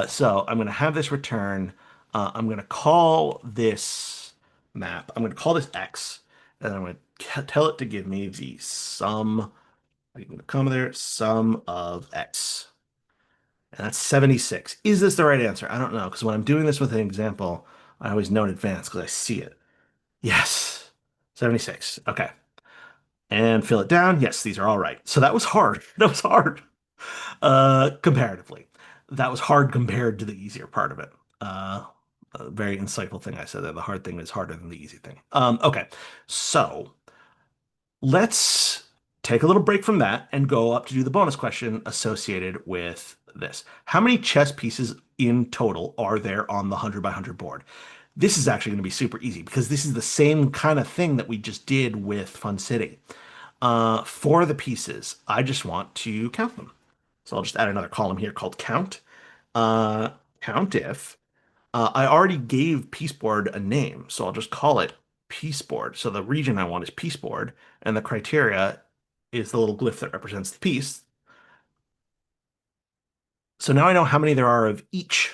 So I'm going to have this return. I'm going to call this map. I'm going to call this X, and I'm going to tell it to give me the sum. I'm going to comma there, sum of X. And that's 76. Is this the right answer? I don't know, because when I'm doing this with an example, I always know in advance because I see it. Yes, 76. Okay. And fill it down. Yes, these are all right. So that was hard. That was hard, comparatively. That was hard compared to the easier part of it. A very insightful thing I said there. The hard thing is harder than the easy thing. Okay. So let's take a little break from that and go up to do the bonus question associated with this. How many chess pieces in total are there on the 100 by 100 board? This is actually going to be super easy because this is the same kind of thing that we just did with Fun City. For the pieces, I just want to count them. So I'll just add another column here called count. Uh, count if. I already gave piece board a name, so I'll just call it piece board. So the region I want is piece board, and the criteria is the little glyph that represents the piece. So now I know how many there are of each.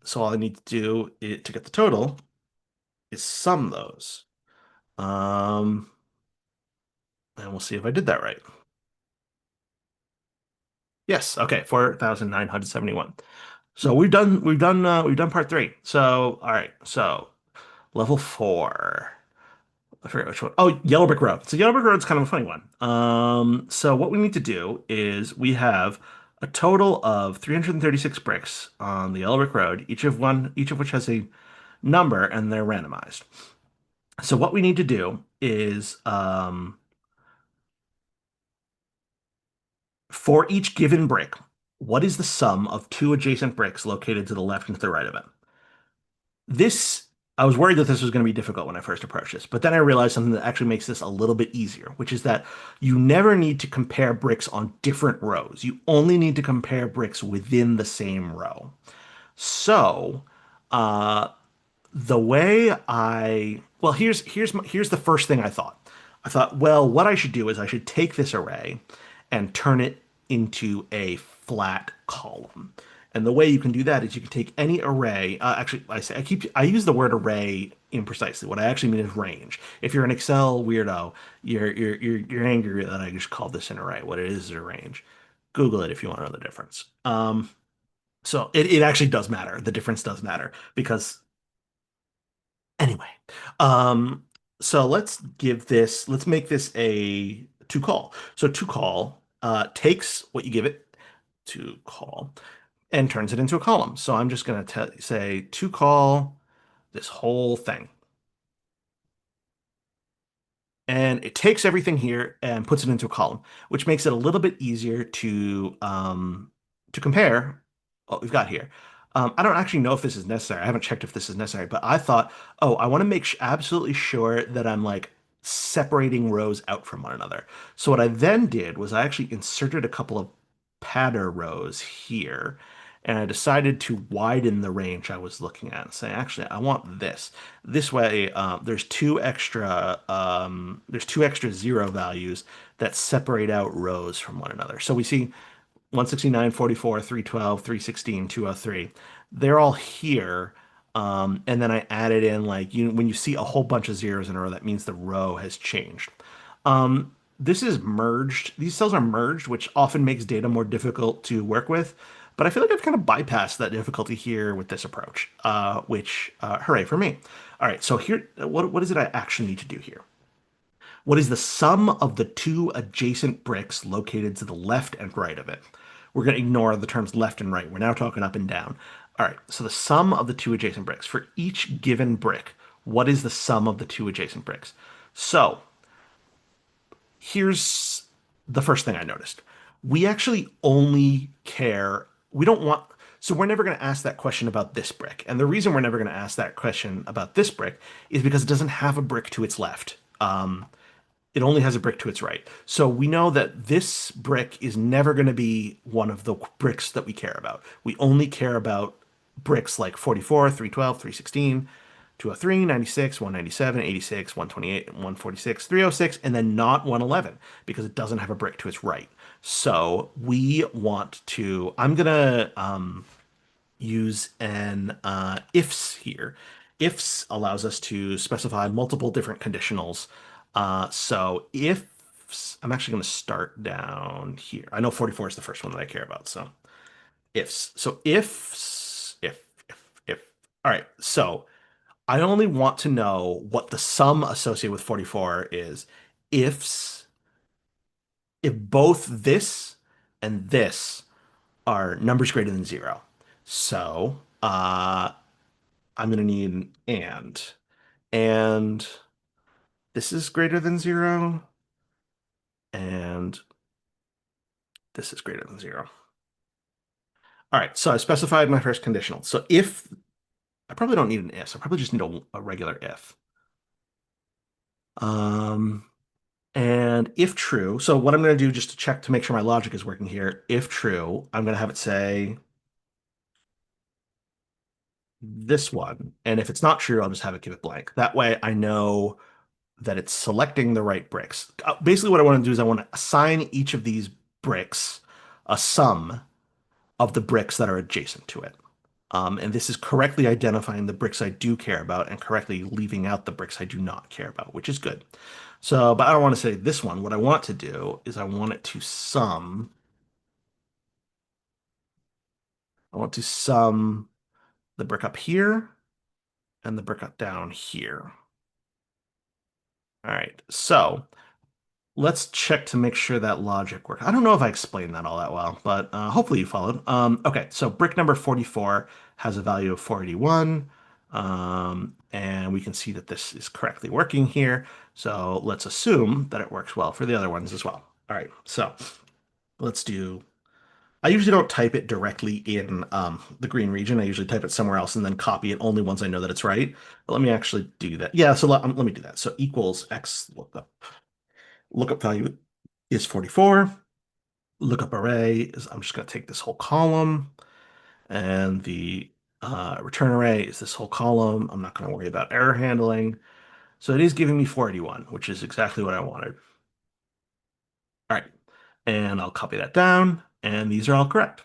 So all I need to do to get the total is sum those. And we'll see if I did that right. Yes, okay, 4,971. So we've done part three. So all right, so level 4. I forget which one. Oh, Yellow Brick Road. So Yellow Brick Road's kind of a funny one. So what we need to do is we have a total of 336 bricks on the Yellow Brick Road, each of which has a number, and they're randomized. So what we need to do is for each given brick, what is the sum of two adjacent bricks located to the left and to the right of it? This, I was worried that this was going to be difficult when I first approached this, but then I realized something that actually makes this a little bit easier, which is that you never need to compare bricks on different rows. You only need to compare bricks within the same row. So, uh, the way well, here's the first thing I thought. I thought, well, what I should do is I should take this array and turn it into a flat column. And the way you can do that is you can take any array. Actually, I use the word array imprecisely. What I actually mean is range. If you're an Excel weirdo, you're angry that I just called this an array. What it is a range. Google it if you want to know the difference. So it actually does matter. The difference does matter because anyway, um, So let's make this a to call. So to call takes what you give it to call and turns it into a column. So I'm just going to say to call this whole thing. And it takes everything here and puts it into a column, which makes it a little bit easier to compare what we've got here. I don't actually know if this is necessary. I haven't checked if this is necessary, but I thought, oh, I want to make absolutely sure that I'm like separating rows out from one another. So what I then did was I actually inserted a couple of pattern rows here, and I decided to widen the range I was looking at and say, actually, I want this. This way, there's two extra zero values that separate out rows from one another. So we see 169, 44, 312, 316, 203. They're all here. And then I added in like when you see a whole bunch of zeros in a row, that means the row has changed. This is merged. These cells are merged, which often makes data more difficult to work with. But I feel like I've kind of bypassed that difficulty here with this approach, which hooray for me. All right, so here, what is it I actually need to do here? What is the sum of the two adjacent bricks located to the left and right of it? We're going to ignore the terms left and right. We're now talking up and down. All right, so the sum of the two adjacent bricks. For each given brick, what is the sum of the two adjacent bricks? So here's the first thing I noticed. We actually only care, we don't want, so we're never going to ask that question about this brick. And the reason we're never going to ask that question about this brick is because it doesn't have a brick to its left. It only has a brick to its right. So we know that this brick is never going to be one of the bricks that we care about. We only care about bricks like 44, 312, 316, 203, 96, 197, 86, 128, 146, 306, and then not 111 because it doesn't have a brick to its right. So we want to, I'm going to use an ifs here. Ifs allows us to specify multiple different conditionals. So ifs, I'm actually going to start down here. I know 44 is the first one that I care about. So ifs. So ifs, if. All right. So I only want to know what the sum associated with 44 is ifs, if both this and this are numbers greater than zero. So I'm going to need an and this is greater than zero, and this is greater than zero. All right, so I specified my first conditional. So if, I probably don't need an if, so I probably just need a regular if. Um, and if true, so what I'm going to do just to check to make sure my logic is working here, if true, I'm going to have it say this one. And if it's not true, I'll just have it give it blank. That way I know that it's selecting the right bricks. Basically, what I want to do is I want to assign each of these bricks a sum of the bricks that are adjacent to it. And this is correctly identifying the bricks I do care about and correctly leaving out the bricks I do not care about, which is good. So, but I don't want to say this one. What I want to do is I want it to sum. I want to sum the brick up here and the brick up down here. All right. So let's check to make sure that logic works. I don't know if I explained that all that well, but hopefully you followed. Okay, so brick number 44 has a value of 481, and we can see that this is correctly working here. So let's assume that it works well for the other ones as well. All right, so let's do. I usually don't type it directly in the green region. I usually type it somewhere else and then copy it only once I know that it's right. But let me actually do that. Yeah, so let me do that. So equals x lookup. Lookup value is 44. Lookup array is, I'm just going to take this whole column, and the return array is this whole column. I'm not going to worry about error handling. So it is giving me 481, which is exactly what I wanted. All right, and I'll copy that down, and these are all correct.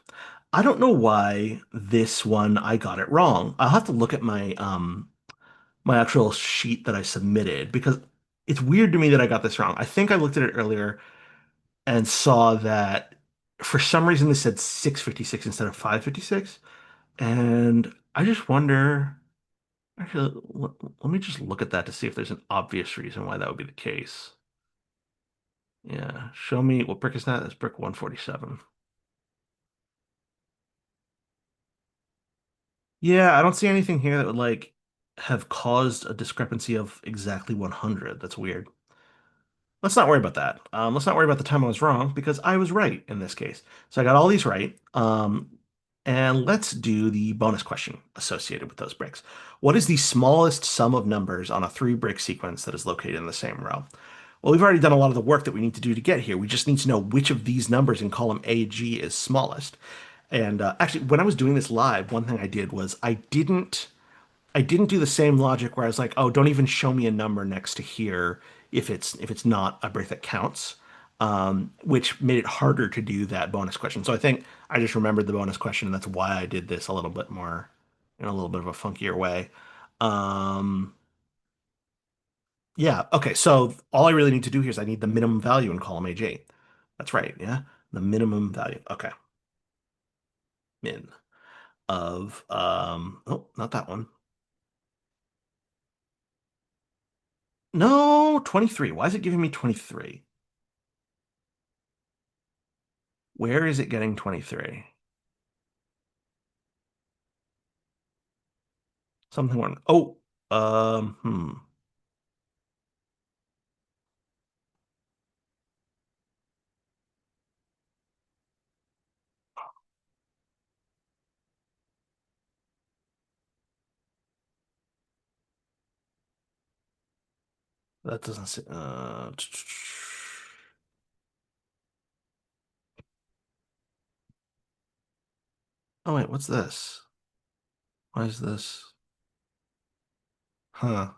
I don't know why this one I got it wrong. I'll have to look at my actual sheet that I submitted because it's weird to me that I got this wrong. I think I looked at it earlier and saw that for some reason they said 656 instead of 556. And I just wonder. Actually, let me just look at that to see if there's an obvious reason why that would be the case. Yeah, show me what brick is that? That's brick 147. Yeah, I don't see anything here that would like have caused a discrepancy of exactly 100. That's weird. Let's not worry about that. Let's not worry about the time I was wrong because I was right in this case. So I got all these right. And let's do the bonus question associated with those bricks. What is the smallest sum of numbers on a three brick sequence that is located in the same row? Well, we've already done a lot of the work that we need to do to get here. We just need to know which of these numbers in column AG is smallest. And actually, when I was doing this live, one thing I did was I didn't do the same logic where I was like, oh, don't even show me a number next to here if it's not a brick that counts, which made it harder to do that bonus question. So I think I just remembered the bonus question, and that's why I did this a little bit more in a little bit of a funkier way. Um, yeah, okay. So all I really need to do here is I need the minimum value in column AJ. That's right. Yeah, the minimum value. Okay, min of oh, not that one. No, 23. Why is it giving me 23? Where is it getting 23? Something wrong. Oh, hmm. That doesn't say, oh wait, what's this? Why is this? Huh,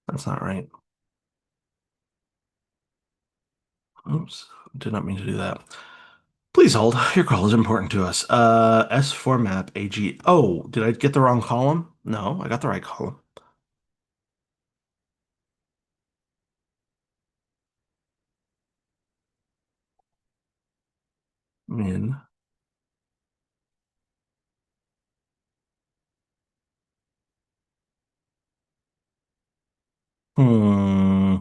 that's not right. Oops, did not mean to do that. Please hold. Your call is important to us. S4 map AG. Oh, did I get the wrong column? No, I got the right column. Min. Hmm.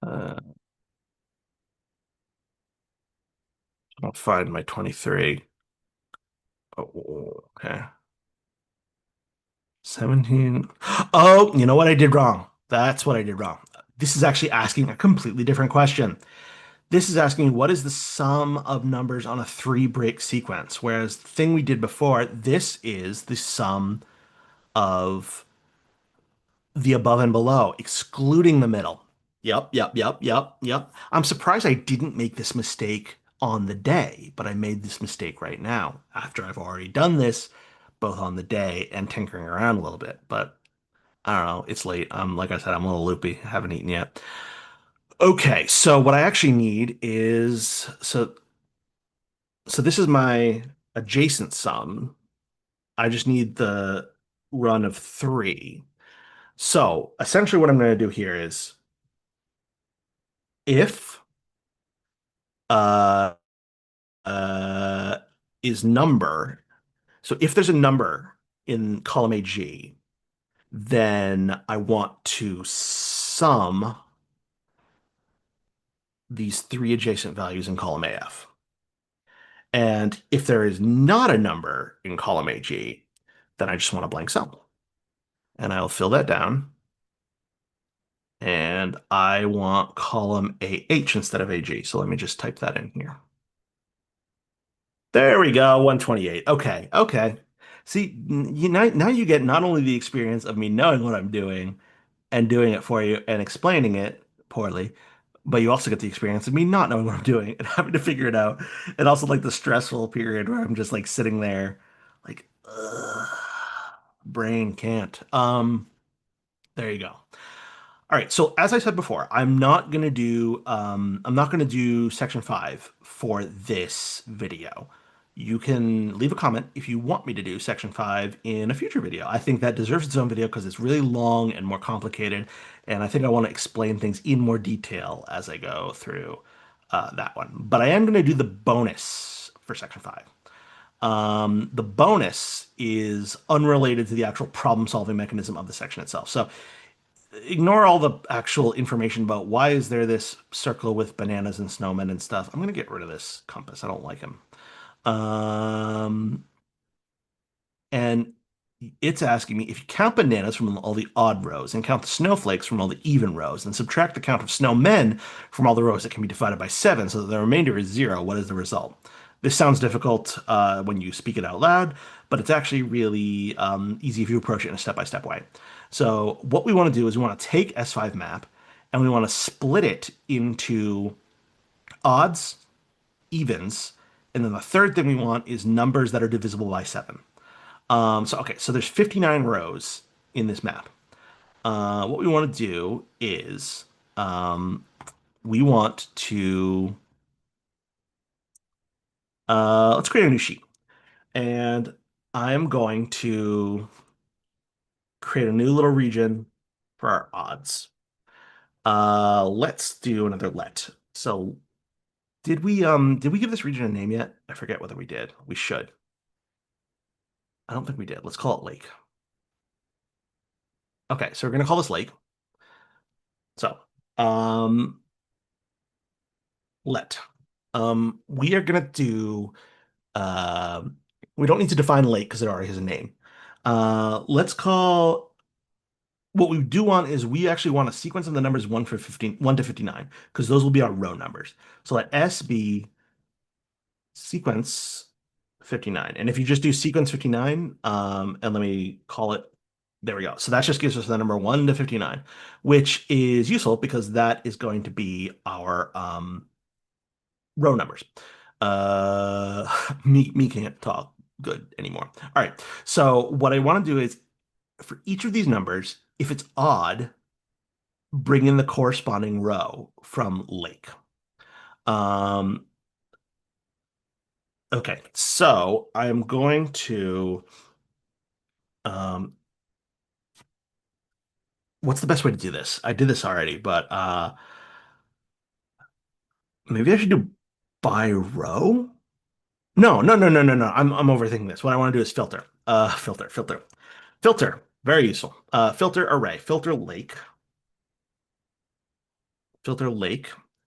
I don't find my 23. Oh, okay. 17. Oh, you know what I did wrong? That's what I did wrong. This is actually asking a completely different question. This is asking what is the sum of numbers on a three break sequence? Whereas the thing we did before, this is the sum of the above and below, excluding the middle. Yep. I'm surprised I didn't make this mistake on the day, but I made this mistake right now after I've already done this, both on the day and tinkering around a little bit. But I don't know. It's late. Like I said, I'm a little loopy. Haven't eaten yet. Okay, so what I actually need is so this is my adjacent sum. I just need the run of three. So essentially, what I'm going to do here is if uh uh is number. So if there's a number in column AG, then I want to sum these three adjacent values in column AF. And if there is not a number in column AG, then I just want a blank cell. And I'll fill that down. And I want column AH instead of AG. So let me just type that in here. There we go, 128. Okay. See, now you get not only the experience of me knowing what I'm doing and doing it for you and explaining it poorly, but you also get the experience of me not knowing what I'm doing and having to figure it out. And also like the stressful period where I'm just like sitting there like, ugh, brain can't. There you go. All right, so as I said before, I'm not gonna do section 5 for this video. you can leave a comment if you want me to do section 5 in a future video. I think that deserves its own video because it's really long and more complicated, and I think I want to explain things in more detail as I go through that one. But I am going to do the bonus for section 5. The bonus is unrelated to the actual problem-solving mechanism of the section itself. So ignore all the actual information about why is there this circle with bananas and snowmen and stuff. I'm going to get rid of this compass. I don't like him. Um, and it's asking me if you count bananas from all the odd rows and count the snowflakes from all the even rows and subtract the count of snowmen from all the rows that can be divided by 7 so that the remainder is 0, what is the result? This sounds difficult when you speak it out loud, but it's actually really easy if you approach it in a step-by-step way. So what we want to do is we want to take S5 map and we want to split it into odds, evens, and then the third thing we want is numbers that are divisible by 7. So there's 59 rows in this map. What we want to do is we want to let's create a new sheet, and I'm going to create a new little region for our odds. Let's do another let. So did we give this region a name yet? I forget whether we did. We should. I don't think we did. Let's call it Lake. Okay, so we're gonna call this Lake. So um let. We are gonna do we don't need to define lake because it already has a name. Let's call what we do want is we actually want a sequence of the numbers 1 to 59 because those will be our row numbers. So let S be sequence 59. And if you just do sequence 59, and let me call it, there we go. So that just gives us the number 1 to 59, which is useful because that is going to be our row numbers. Me can't talk good anymore. All right. So what I want to do is for each of these numbers, if it's odd, bring in the corresponding row from Lake. Um, okay, so I'm going to what's the best way to do this? I did this already, but maybe I should do by row? No, no, no, no, no, no. I'm overthinking this. What I want to do is filter. Filter. Very useful. Filter array, filter lake,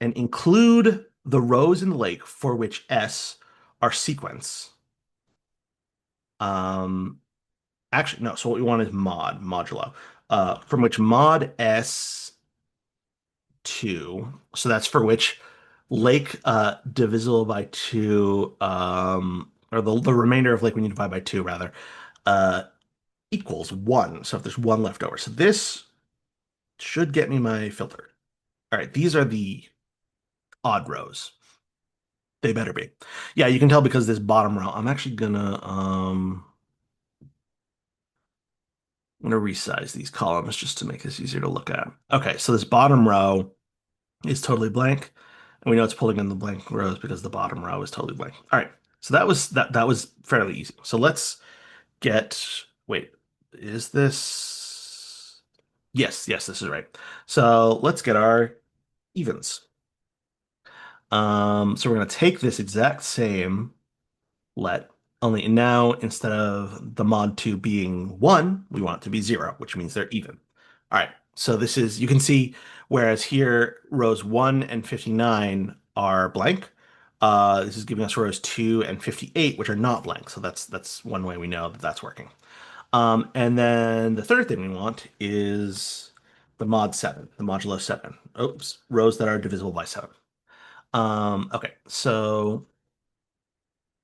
and include the rows in the lake for which S are sequence. Um, actually, no. So what we want is modulo, from which mod S2. So that's for which lake divisible by 2, or the remainder of lake we need to divide by 2 rather, uh, equals 1. So if there's 1 left over. So this should get me my filter. All right, these are the odd rows. They better be. Yeah, you can tell because this bottom row, I'm gonna resize these columns just to make this easier to look at. Okay, so this bottom row is totally blank. And we know it's pulling in the blank rows because the bottom row is totally blank. All right, so that was fairly easy. So let's get, wait, is this? Yes, this is right. So let's get our evens. So we're gonna take this exact same let, only now instead of the mod 2 being 1, we want it to be 0, which means they're even. All right, so this is, you can see, whereas here rows 1 and 59 are blank, this is giving us rows 2 and 58, which are not blank. So that's one way we know that that's working. And then the third thing we want is the mod 7, the modulo 7. Oops, rows that are divisible by 7. Okay, so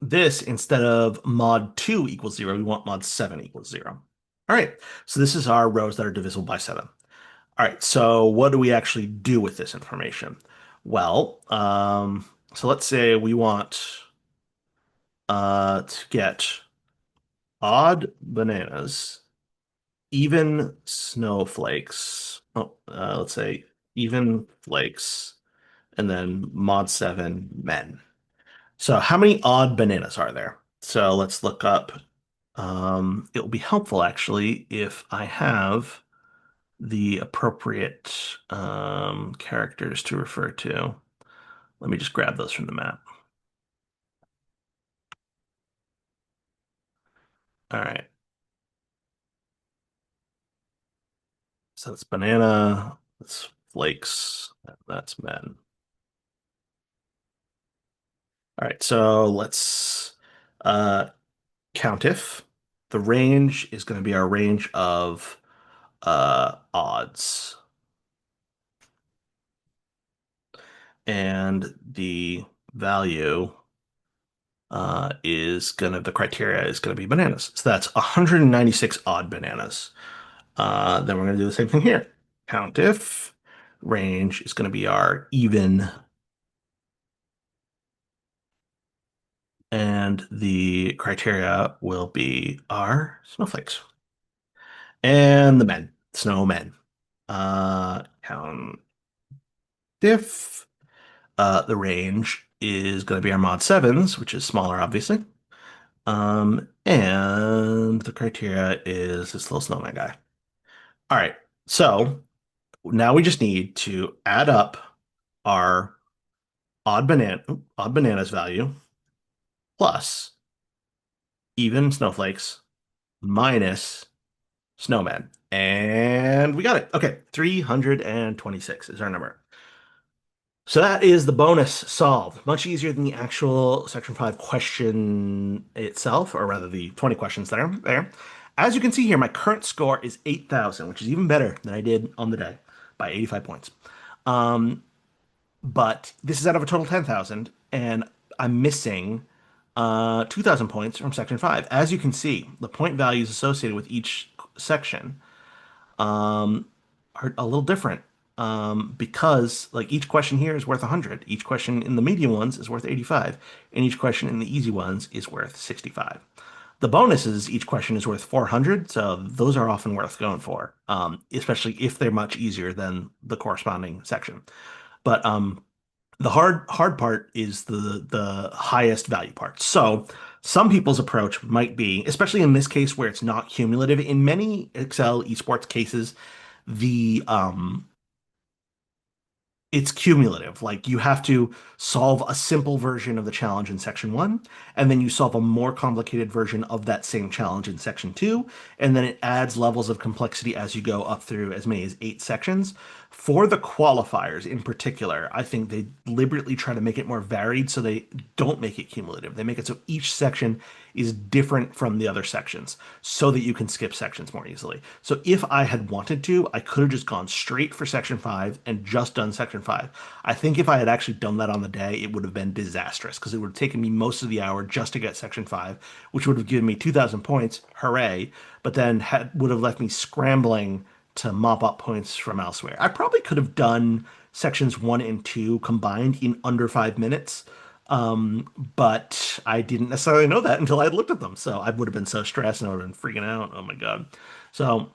this, instead of mod 2 equals 0, we want mod 7 equals 0. All right, so this is our rows that are divisible by 7. All right, so what do we actually do with this information? Well, so let's say we want to get odd bananas, even snowflakes. Oh, let's say even flakes, and then mod 7 men. So how many odd bananas are there? So let's look up. It will be helpful actually if I have the appropriate characters to refer to. Let me just grab those from the map. All right. So that's banana, that's flakes, that's men. All right, so let's uh, count if. The range is going to be our range of odds. And the value the criteria is going to be bananas. So that's 196 odd bananas. Then we're going to do the same thing here. Count if range is going to be our even, and the criteria will be our snowflakes and the men, snowmen. Count if the range is going to be our mod sevens, which is smaller, obviously. And the criteria is this little snowman guy. All right. So now we just need to add up our odd bananas value plus even snowflakes minus snowman. And we got it. Okay, 326 is our number. So that is the bonus solved. Much easier than the actual Section 5 question itself, or rather the 20 questions that are there. As you can see here, my current score is 8,000, which is even better than I did on the day by 85 points. Um, but this is out of a total 10,000, and I'm missing 2,000 points from Section 5. As you can see, the point values associated with each section are a little different because like each question here is worth 100. Each question in the medium ones is worth 85, and each question in the easy ones is worth 65. The bonuses, each question is worth 400, so those are often worth going for, especially if they're much easier than the corresponding section. But the hard part is the highest value part. So some people's approach might be, especially in this case where it's not cumulative, in many Excel esports cases, the it's cumulative. Like you have to solve a simple version of the challenge in section one, and then you solve a more complicated version of that same challenge in section two, and then it adds levels of complexity as you go up through as many as 8 sections. For the qualifiers in particular, I think they deliberately try to make it more varied so they don't make it cumulative. They make it so each section is different from the other sections so that you can skip sections more easily. So if I had wanted to, I could have just gone straight for section 5 and just done section 5. I think if I had actually done that on the day, it would have been disastrous because it would have taken me most of the hour just to get section 5, which would have given me 2,000 points, hooray, but then would have left me scrambling to mop up points from elsewhere. I probably could have done sections 1 and 2 combined in under 5 minutes, but I didn't necessarily know that until I had looked at them. So I would have been so stressed and I would have been freaking out. Oh my God. So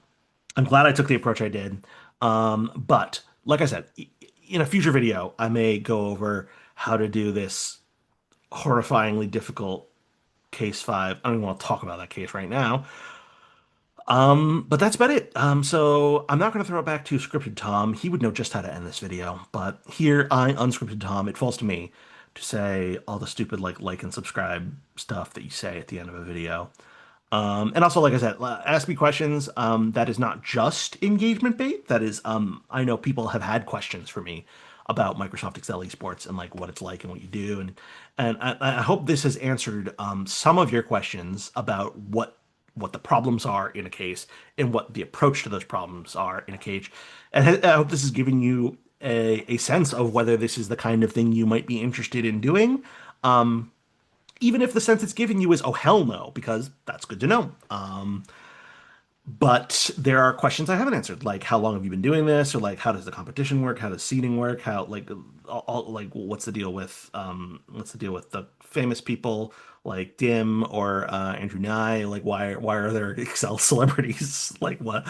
I'm glad I took the approach I did. But like I said, in a future video, I may go over how to do this horrifyingly difficult case 5. I don't even want to talk about that case right now. But that's about it. So I'm not going to throw it back to Scripted Tom. He would know just how to end this video. But here, Unscripted Tom, it falls to me to say all the stupid like and subscribe stuff that you say at the end of a video. And also, like I said, ask me questions. That is not just engagement bait. That is, I know people have had questions for me about Microsoft Excel esports and like what it's like and what you do, and I hope this has answered some of your questions about what the problems are in a case and what the approach to those problems are in a case. And I hope this has given you a sense of whether this is the kind of thing you might be interested in doing. Even if the sense it's giving you is, oh, hell no, because that's good to know. But there are questions I haven't answered, like how long have you been doing this, or like how does the competition work, how does seeding work, how like like what's the deal with the famous people like Dim or Andrew Nye, like why are there Excel celebrities? Like what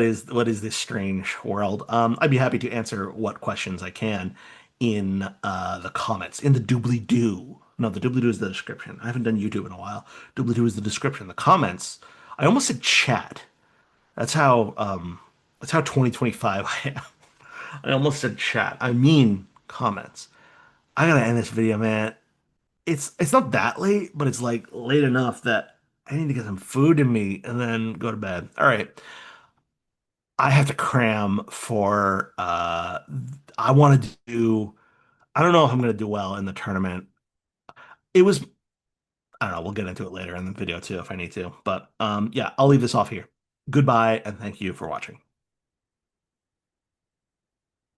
is this strange world? I'd be happy to answer what questions I can in the comments, in the doobly doo. No, the doobly doo is the description. I haven't done YouTube in a while. Doobly doo is the description. The comments. I almost said chat. That's how 2025 I am. I almost said chat. I mean comments. I gotta end this video, man. It's not that late, but it's like late enough that I need to get some food in me and then go to bed. All right. I have to cram for I want to do I don't know if I'm gonna do well in the tournament. It was I don't know, we'll get into it later in the video too if I need to. But yeah, I'll leave this off here. Goodbye and thank you for watching.